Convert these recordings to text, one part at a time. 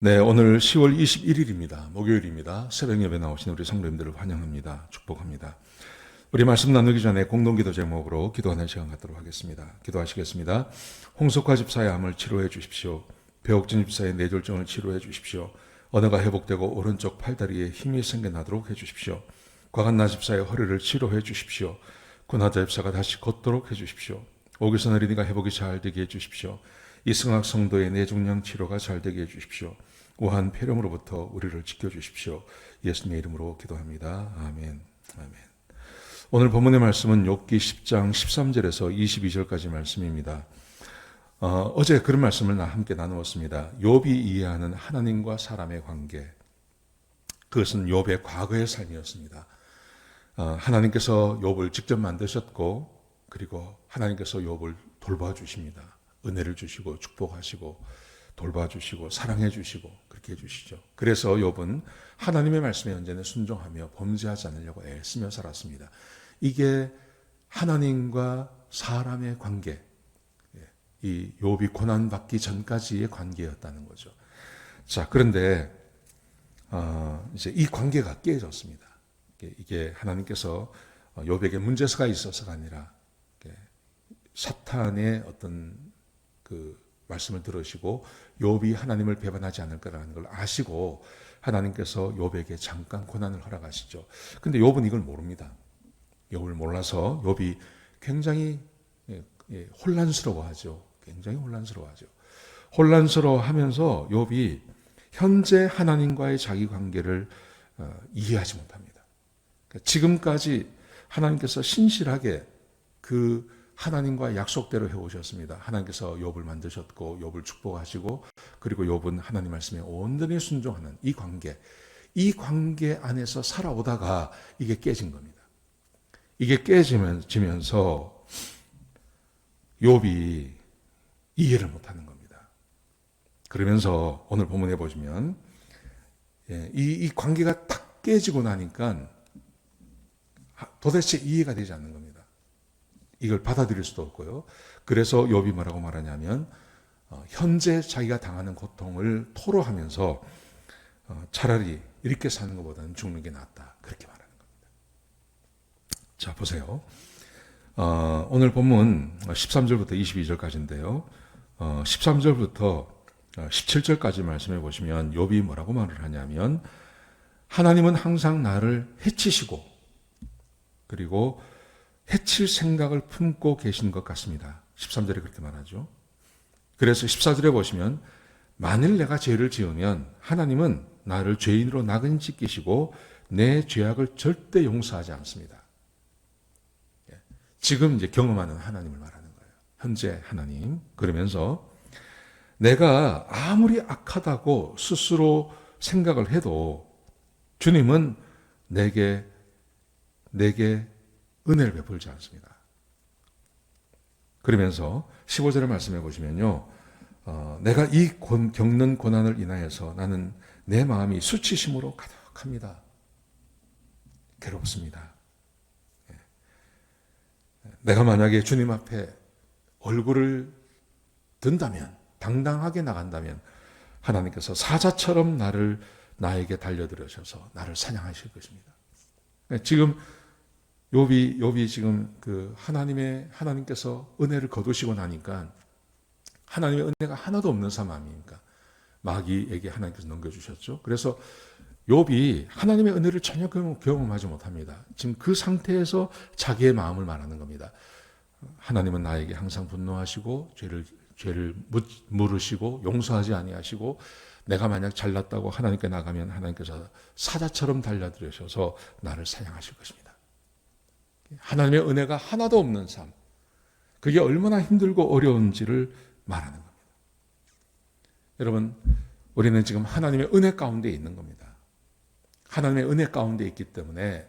네, 오늘 10월 21일입니다. 목요일입니다. 새벽 예배 나오신 우리 성도님들을 환영합니다. 축복합니다. 우리 말씀 나누기 전에 공동기도 제목으로 기도하는 시간 갖도록 하겠습니다. 기도하시겠습니다. 홍석화 집사의 암을 치료해 주십시오. 배옥진 집사의 뇌졸중을 치료해 주십시오. 언어가 회복되고 오른쪽 팔다리에 힘이 생겨나도록 해 주십시오. 과간나 집사의 허리를 치료해 주십시오. 군하자 집사가 다시 걷도록 해 주십시오. 오기선 어린이가 회복이 잘 되게 해 주십시오. 이승학 성도의 뇌종양 치료가 잘 되게 해 주십시오. 우한 폐렴으로부터 우리를 지켜주십시오. 예수님의 이름으로 기도합니다. 아멘. 아멘. 오늘 본문의 말씀은 욥기 10장 13절에서 22절까지 말씀입니다. 어제 그런 말씀을 함께 나누었습니다. 욥이 이해하는 하나님과 사람의 관계, 그것은 욥의 과거의 삶이었습니다. 하나님께서 욥을 직접 만드셨고, 그리고 하나님께서 욥을 돌봐주십니다. 은혜를 주시고 축복하시고 돌봐주시고 사랑해주시고 그렇게 해주시죠. 그래서 욥은 하나님의 말씀에 언제나 순종하며 범죄하지 않으려고 애쓰며 살았습니다. 이게 하나님과 사람의 관계, 이 욥이 고난받기 전까지의 관계였다는 거죠. 자, 그런데 이제 이 관계가 깨졌습니다. 이게 하나님께서 욥에게 문제가 있어서가 아니라 사탄의 어떤 그 말씀을 들으시고 욥이 하나님을 배반하지 않을 거라는 걸 아시고 하나님께서 욥에게 잠깐 고난을 허락하시죠. 근데 욥은 이걸 모릅니다. 욥을 몰라서 욥이 굉장히 혼란스러워하죠. 굉장히 혼란스러워하죠. 혼란스러워하면서 욥이 현재 하나님과의 자기 관계를 이해하지 못합니다. 지금까지 하나님께서 신실하게 그 하나님과 약속대로 해오셨습니다. 하나님께서 욥을 만드셨고 욥을 축복하시고 그리고 욥은 하나님 말씀에 온전히 순종하는 이 관계 안에서 살아오다가 이게 깨진 겁니다. 이게 깨지면서 욥이 이해를 못하는 겁니다. 그러면서 오늘 본문에 보시면 이 관계가 딱 깨지고 나니까 도대체 이해가 되지 않는 겁니다. 이걸 받아들일 수도 없고요. 그래서 욥이 뭐라고 말하냐면 현재 자기가 당하는 고통을 토로하면서 차라리 이렇게 사는 것보다는 죽는 게 낫다. 그렇게 말하는 겁니다. 자, 보세요. 오늘 본문 13절부터 22절까지인데요. 13절부터 17절까지 말씀해 보시면 욥이 뭐라고 말을 하냐면 하나님은 항상 나를 해치시고 그리고 해칠 생각을 품고 계신 것 같습니다. 13절에 그렇게 말하죠. 그래서 14절에 보시면 만일 내가 죄를 지으면 하나님은 나를 죄인으로 나그네 찢기시고 내 죄악을 절대 용서하지 않습니다. 지금 이제 경험하는 하나님을 말하는 거예요. 현재 하나님. 그러면서 내가 아무리 악하다고 스스로 생각을 해도 주님은 내게 은혜를 베풀지 않습니다. 그러면서 15절의 말씀해 보시면요. 내가 이 겪는 고난을 인하여서 나는 내 마음이 수치심으로 가득합니다. 괴롭습니다. 내가 만약에 주님 앞에 얼굴을 든다면, 당당하게 나간다면 하나님께서 사자처럼 나에게 달려들으셔서 나를 사냥하실 것입니다. 지금 욥이 지금 하나님께서 은혜를 거두시고 나니까 하나님의 은혜가 하나도 없는 삶 아닙니까? 마귀에게 하나님께서 넘겨주셨죠. 그래서 욥이 하나님의 은혜를 전혀 경험하지 못합니다. 지금 그 상태에서 자기의 마음을 말하는 겁니다. 하나님은 나에게 항상 분노하시고 죄를 물으시고 용서하지 아니하시고 내가 만약 잘났다고 하나님께 나가면 하나님께서 사자처럼 달려들으셔서 나를 사냥하실 것입니다. 하나님의 은혜가 하나도 없는 삶, 그게 얼마나 힘들고 어려운지를 말하는 겁니다. 여러분, 우리는 지금 하나님의 은혜 가운데 있는 겁니다. 하나님의 은혜 가운데 있기 때문에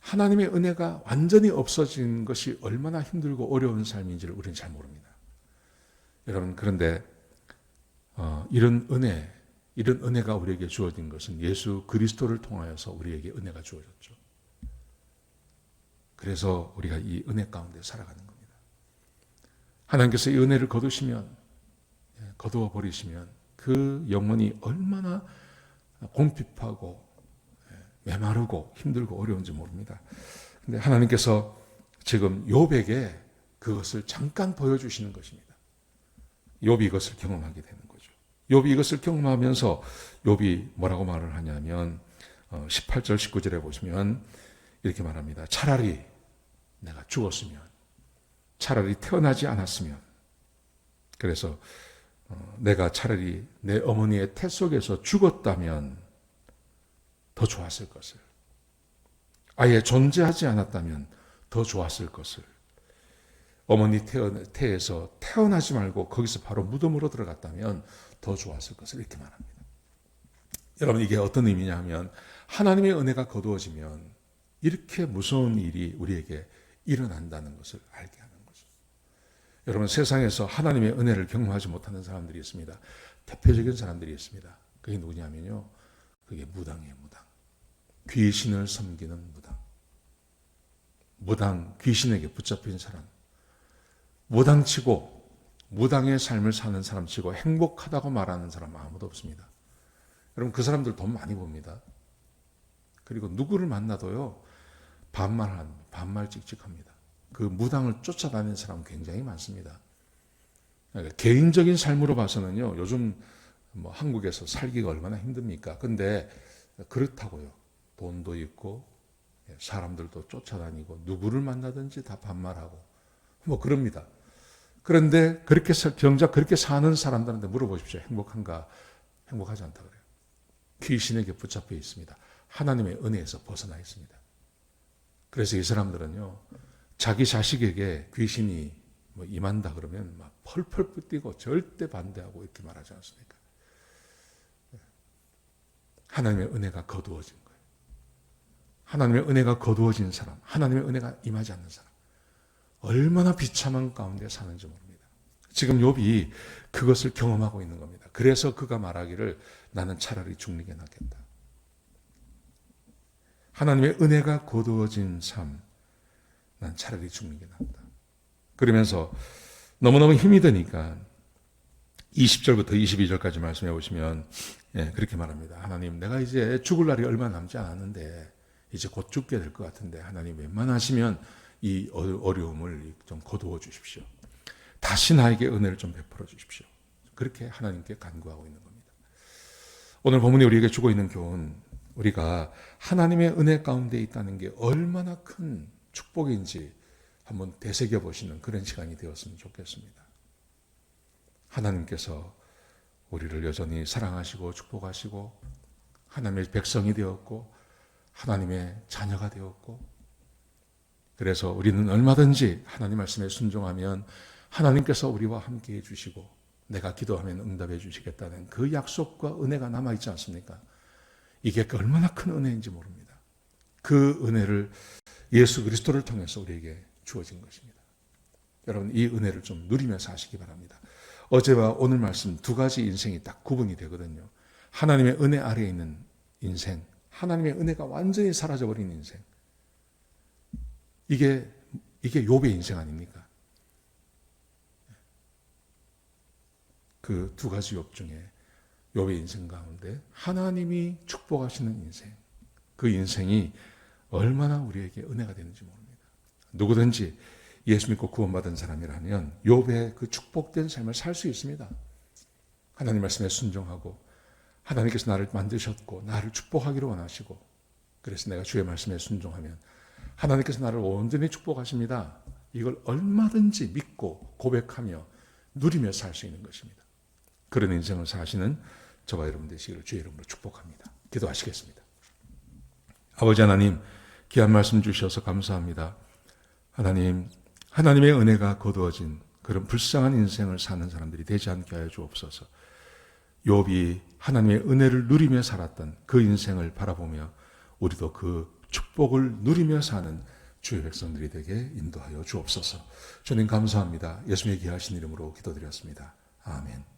하나님의 은혜가 완전히 없어진 것이 얼마나 힘들고 어려운 삶인지를 우리는 잘 모릅니다. 여러분, 그런데 이런 은혜가 우리에게 주어진 것은 예수 그리스도를 통하여서 우리에게 은혜가 주어졌죠. 그래서 우리가 이 은혜 가운데 살아가는 겁니다. 하나님께서 이 은혜를 거두어 버리시면 그 영혼이 얼마나 궁핍하고 메마르고 힘들고 어려운지 모릅니다. 근데 하나님께서 지금 욥에게 그것을 잠깐 보여주시는 것입니다. 욥이 이것을 경험하게 되는 거죠. 욥이 이것을 경험하면서 욥이 뭐라고 말을 하냐면 18절 19절에 보시면 이렇게 말합니다. 차라리 내가 죽었으면, 차라리 태어나지 않았으면, 그래서 내가 차라리 내 어머니의 태 속에서 죽었다면 더 좋았을 것을, 아예 존재하지 않았다면 더 좋았을 것을, 어머니 태에서 태어나지 말고 거기서 바로 무덤으로 들어갔다면 더 좋았을 것을, 이렇게 말합니다. 여러분, 이게 어떤 의미냐 하면 하나님의 은혜가 거두어지면 이렇게 무서운 일이 우리에게 일어난다는 것을 알게 하는 거죠. 여러분, 세상에서 하나님의 은혜를 경험하지 못하는 사람들이 있습니다. 대표적인 사람들이 있습니다. 그게 누구냐면요, 그게 무당이에요. 무당. 귀신을 섬기는 무당. 무당, 귀신에게 붙잡힌 사람. 무당치고 무당의 삶을 사는 사람치고 행복하다고 말하는 사람 아무도 없습니다. 여러분, 그 사람들 돈 많이 봅니다. 그리고 누구를 만나도요, 반말 찍찍합니다. 그 무당을 쫓아다니는 사람 굉장히 많습니다. 그러니까 개인적인 삶으로 봐서는요, 요즘 뭐 한국에서 살기가 얼마나 힘듭니까? 근데 그렇다고요. 돈도 있고 사람들도 쫓아다니고 누구를 만나든지 다 반말하고 뭐 그럽니다. 그런데 정작 그렇게 사는 사람들한테 물어보십시오. 행복한가? 행복하지 않다 그래요. 귀신에게 붙잡혀 있습니다. 하나님의 은혜에서 벗어나 있습니다. 그래서 이 사람들은요, 자기 자식에게 귀신이 뭐 임한다 그러면 막 펄펄 뛰고 절대 반대하고 이렇게 말하지 않습니까? 하나님의 은혜가 거두어진 거예요. 하나님의 은혜가 거두어진 사람, 하나님의 은혜가 임하지 않는 사람, 얼마나 비참한 가운데 사는지 모릅니다. 지금 욥이 그것을 경험하고 있는 겁니다. 그래서 그가 말하기를 나는 차라리 죽는 게 낫겠다. 하나님의 은혜가 거두어진 삶, 난 차라리 죽는 게 낫다. 그러면서 너무너무 힘이 드니까 20절부터 22절까지 말씀해 보시면 그렇게 말합니다. 하나님, 내가 이제 죽을 날이 얼마 남지 않았는데 이제 곧 죽게 될 것 같은데 하나님, 웬만하시면 이 어려움을 좀 거두어 주십시오. 다시 나에게 은혜를 좀 베풀어 주십시오. 그렇게 하나님께 간구하고 있는 겁니다. 오늘 본문이 우리에게 주고 있는 교훈, 우리가 하나님의 은혜 가운데 있다는 게 얼마나 큰 축복인지 한번 되새겨 보시는 그런 시간이 되었으면 좋겠습니다. 하나님께서 우리를 여전히 사랑하시고 축복하시고 하나님의 백성이 되었고 하나님의 자녀가 되었고, 그래서 우리는 얼마든지 하나님 말씀에 순종하면 하나님께서 우리와 함께 해주시고 내가 기도하면 응답해 주시겠다는 그 약속과 은혜가 남아있지 않습니까? 이게 얼마나 큰 은혜인지 모릅니다. 그 은혜를 예수 그리스도를 통해서 우리에게 주어진 것입니다. 여러분, 이 은혜를 좀 누리며 사시기 바랍니다. 어제와 오늘 말씀 두 가지 인생이 딱 구분이 되거든요. 하나님의 은혜 아래에 있는 인생, 하나님의 은혜가 완전히 사라져버린 인생. 이게 욥의 인생 아닙니까? 그 두 가지 욥 중에 욥의 인생 가운데 하나님이 축복하시는 인생, 그 인생이 얼마나 우리에게 은혜가 되는지 모릅니다. 누구든지 예수 믿고 구원받은 사람이라면 욥의 그 축복된 삶을 살 수 있습니다. 하나님 말씀에 순종하고 하나님께서 나를 만드셨고 나를 축복하기를 원하시고, 그래서 내가 주의 말씀에 순종하면 하나님께서 나를 온전히 축복하십니다. 이걸 얼마든지 믿고 고백하며 누리며 살 수 있는 것입니다. 그런 인생을 사시는 저와 여러분 되시기를 주의 이름으로 축복합니다. 기도하시겠습니다. 아버지 하나님, 귀한 말씀 주셔서 감사합니다. 하나님, 하나님의 은혜가 거두어진 그런 불쌍한 인생을 사는 사람들이 되지 않게 하여 주옵소서. 욥이 하나님의 은혜를 누리며 살았던 그 인생을 바라보며 우리도 그 축복을 누리며 사는 주의 백성들이 되게 인도하여 주옵소서. 주님 감사합니다. 예수님의 귀하신 이름으로 기도드렸습니다. 아멘.